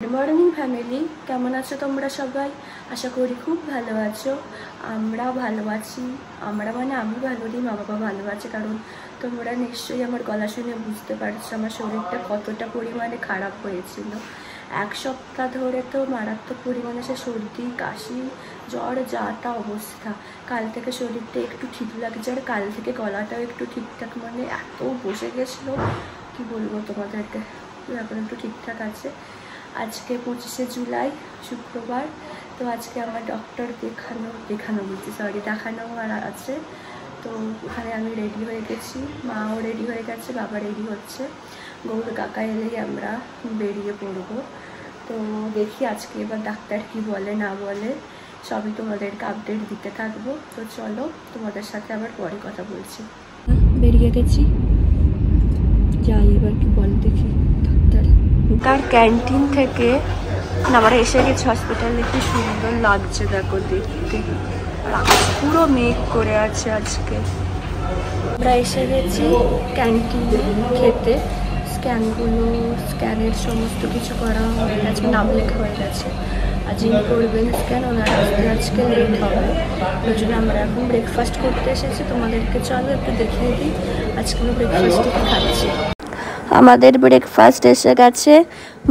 Good morning family केमन आछो तोमरा सबाई आशा करी खूब भालो आछो आमरा भालो आछि आमरा माने आमी भालो नेই मा बाबा भालो आछे कारण तोमरा निश्चयই আমার গলা শুনে বুঝতে পারছো আমার শরীরটা কতটা পরিমাণে খারাপ হয়েছিল। এক সপ্তাহ ধরে তো মারাত্মক পরিমাণে সে সর্দি কাশি জ্বর যাতা অবস্থা। কাল থেকে শরীরটা একটু ঠিক লাগছে আর কাল থেকে গলাটাও একটু ঠিকঠাক মানে এত বসে গেছিলো কি বলবো তোমাদেরকে, এখন একটু ঠিকঠাক আছে। आज के 25 जुलाई शुक्रवार तो आज के डॉक्टर देखानो बोलছি सरि देखानो आछे तो ओखाने आमी रेडी हो गेছি, माओ रेडी हो गेছে, बाबा रेडी होच्छे, गौर काका एलेই আমরা বেরিয়ে পড়ব। तो देखी आज के এবার ডাক্তার কি বলে না বলে সবই তোমাদেরকে আপডেট দিতে থাকবো। তো চলো তোমাদের সাথে আবার পরে কথা বলছি। বেরিয়ে গেছি, যাই এবার কি বল দেখি ডাক্তার। তার ক্যান্টিন থেকে আমরা এসে গেছি হসপিটালে, কি সুন্দর লাগছে দেখো দেখতে, পুরো মেঘ করে আছে আজকে। আমরা এসে গেছি ক্যান্টিনে খেতে, স্ক্যানের সমস্ত কিছু করা হয়ে গেছে, নাম লেখা হয়ে গেছে। আজ ইনি করবেন স্ক্যান, ওনার আসতে আজকে লেট হবে, ওই জন্য আমরা এখন ব্রেকফাস্ট করতে এসেছি। তোমাদেরকে চলো একটু দেখিয়ে দিই আজকে ব্রেকফাস্টে কি খাচ্ছি। আমাদের ব্রেকফাস্ট এসে গেছে,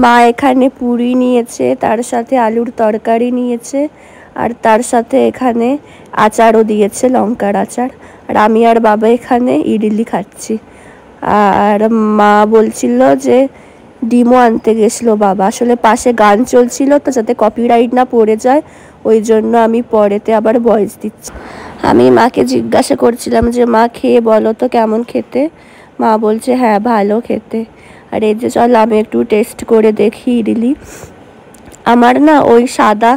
মা এখানে পুরি নিয়েছে, তার সাথে আলুর তরকারি নিয়েছে, আর তার সাথে এখানে আচারও দিয়েছে, লঙ্কার আচার। আর আমি আর বাবা এখানে ইডলি খাচ্ছি। আর মা বলছিল যে ডিমও আনতে গেছিলো বাবা, আসলে পাশে গান চলছিল তো যাতে কপিরাইট না পড়ে যায় ওই জন্য আমি পরেতে আবার ভয়েস দিচ্ছি। আমি মাকে জিজ্ঞাসা করছিলাম যে মা খেয়ে বলো তো কেমন খেতে, মা বলছে হ্যাঁ ভালো খেতে। আর এই যে চল আমি একটু টেস্ট করে দেখি ইডলি। আমার না ওই সাদা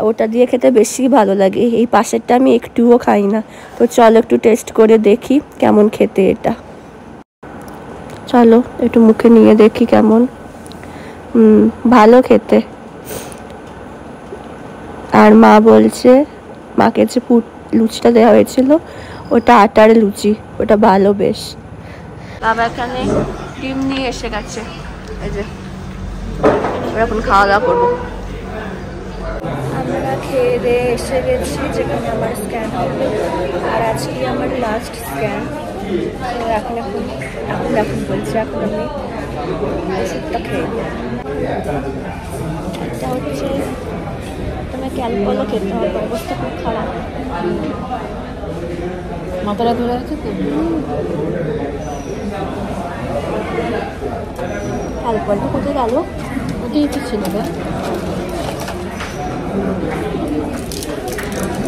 ওটা দিয়ে খেতে বেশি ভালো লাগে, এই পাশেরটা আমি একটুও খাই না। তো চলো একটু টেস্ট করে দেখি কেমন খেতে এটা। চলো একটু মুখে নিয়ে দেখি কেমন, ভালো খেতে। আর মা বলছে মাকে যে লুচিটা দেওয়া হয়েছিল ওটা আটার লুচি, ওটা ভালো বেশ। বাবা এখানে ডিম নিয়ে এসে গেছে, এই যে এখন খাওয়া দাওয়া করবো। আমরা খেয়ে দিয়ে এসে গেছি যেখানে আমার স্ক্যান হবে, আর আজকে আমার লাস্ট স্ক্যান। তো এখন বলছি এখন আমি ওষুধটা খেয়ে দিই। একটা হচ্ছে তোমার ক্যালপলও খেতে হবে, অবস্থা খুব খারাপ, মাথাটা ধরে আছে তো। ক্যালপলটা কোথায় গেল, ওটাই তো ছিল না।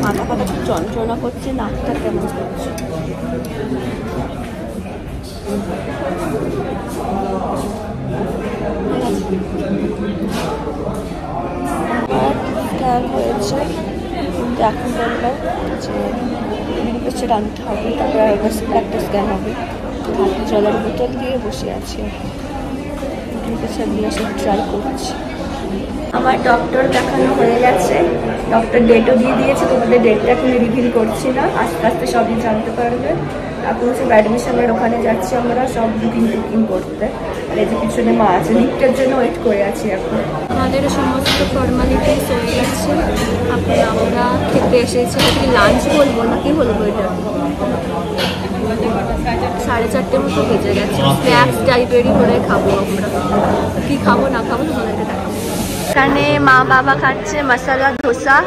মাথা ফাটা খুব যন্ত্রণা করছে, নাকটা কেমন করছে। স্ক্যান হয়েছে কিন্তু এখন বললাম যে পেছনে টানতে হবে, তারপরে একটা স্ক্যান হবে। হাতে জলের বোতল দিয়ে বসে আছি, পেছন দিয়ে সব ট্রাই করছি। আমার ডক্টর দেখানো হয়ে গেছে, ডক্টর ডেটও দিয়ে দিয়েছে, তোমাদের ডেটটা এখন রিভিল করছি না, আস্তে আস্তে সবই জানতে পারবে। এখন সব অ্যাডমিশনের ওখানে যাচ্ছি আমরা সব বুকিং করতে। আর এই যে পিছনে মা আছে, লিফটের জন্য ওয়েট করে আছি। এখন আমাদের সমস্ত ফর্মালিটিস হয়ে গেছে, এখন আমরা খেতে এসেছি। কি লাঞ্চ বলবো নাকি বলবো, এটা 4:30 মতো বেজে গেছে। স্ন্যাক্স টাইপেরই করে খাবো আমরা, কি খাবো না খাবো তোমাদেরকে দেখাবো। এখানে মা বাবা খাচ্ছে মশলা ধোসা,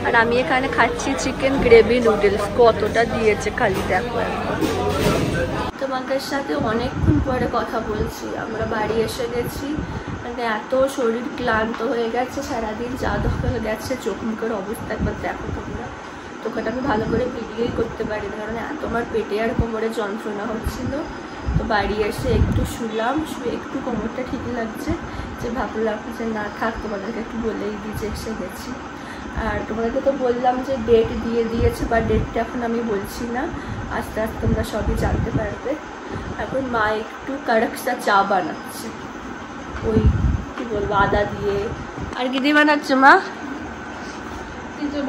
আর আমি এখানে খাচ্ছি চিকেন গ্রেভি নুডলস। কতটা দিয়েছে খালি দেখো। তোমাদের সাথে অনেকক্ষণ পরে কথা বলছি, আমরা বাড়ি এসে গেছি। মানে এত শরীর ক্লান্ত হয়ে গেছে, সারাদিন জাদু হয়ে গেছে, চোখ মুখের অবস্থা একবার দেখো তোমরা। তোকে আমি ভালো করে ভিডিওই করতে পারি না কারণ এত আমার পেটে আর কোমরে যন্ত্রণা হচ্ছিল। তো বাড়ি এসে একটু শুলাম, শুয়ে একটু কোমরটা ঠিক লাগছে, যে ভাবলাম যে না থাক তোমাদেরকে একটু বলেই দিই যে এসে গেছি। আর তোমাদেরকে তো বললাম যে ডেট দিয়ে দিয়েছে, বা ডেটটা এখন আমি বলছি না, আস্তে আস্তে তোমরা সবই জানতে পারবে। এখন মা একটু কাড়কসা চা বানাচ্ছে, ওই কি বলবো আদা দিয়ে। আর কি দিয়ে বানাচ্ছে মা?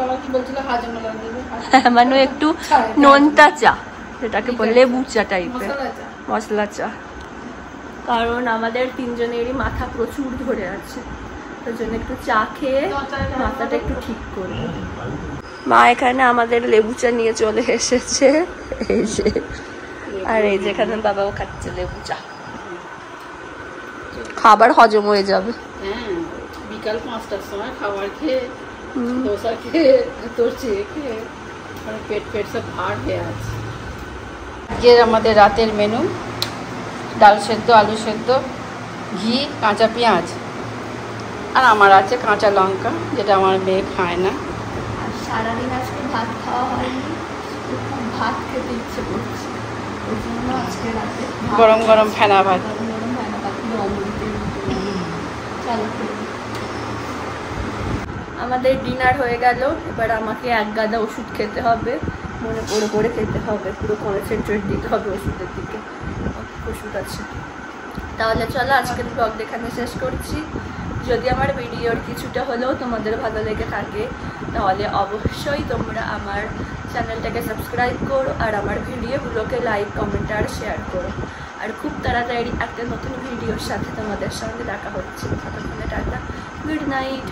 বাবা কি বলছিল হাজমোলা দেবে, মানে একটু নোনতা চা, যেটাকে বলে লেবু চা টাইপের, মশলা চা। কারণ আমাদের তিনজনেরই মাথা প্রচুর ধরে আছে, ওই জন্য একটু চা খেয়ে মাথাটা একটু ঠিক করবো। মা এখানে আমাদের লেবু চা নিয়ে চলে এসেছে, এই যে, আর এই যেখানে বাবাও খাচ্ছে লেবু চা। খাবার হজম হয়ে যাবে। হ্যাঁ, বিকাল 5টার সময় খাবার খেয়ে দোসা খেয়ে তোর চেয়ে খেয়ে পেট পেট সব ভার হয়ে আছে। আজকের আমাদের রাতের মেনু ডাল সেদ্ধ, আলু সেদ্ধ, ঘি, কাঁচা পেঁয়াজ, আর আমার আছে কাঁচা লঙ্কা, যেটা আমার মেয়ে খায় না। আর সারাদিন আজকে ভাত খাওয়া হয়নি, খুব ভাত খেতে ইচ্ছে করছে, ওই জন্য আজকে রাতে গরম গরম ফেনা ভাত। আমাদের ডিনার হয়ে গেল, এবার আমাকে এক গাদা ওষুধ খেতে হবে, মনে পড়ে পড়ে খেতে হবে, পুরো কনসেন্ট্রেট দিতে হবে ওষুধের দিকে, ওষুধ আছে। তাহলে চলো আজকের ব্লগ এখানে শেষ করছি। যদি আমার ভিডিওর কিছুটা হলেও তোমাদের ভালো লেগে থাকে তাহলে অবশ্যই তোমরা আমার চ্যানেলটাকে সাবস্ক্রাইব করো, আর আমার ভিডিওগুলোকে লাইক, কমেন্ট আর শেয়ার করো। আর খুব তাড়াতাড়ি একটা নতুন ভিডিওর সাথে তোমাদের সঙ্গে দেখা হচ্ছে। ততক্ষণে টাটা, গুড নাইট।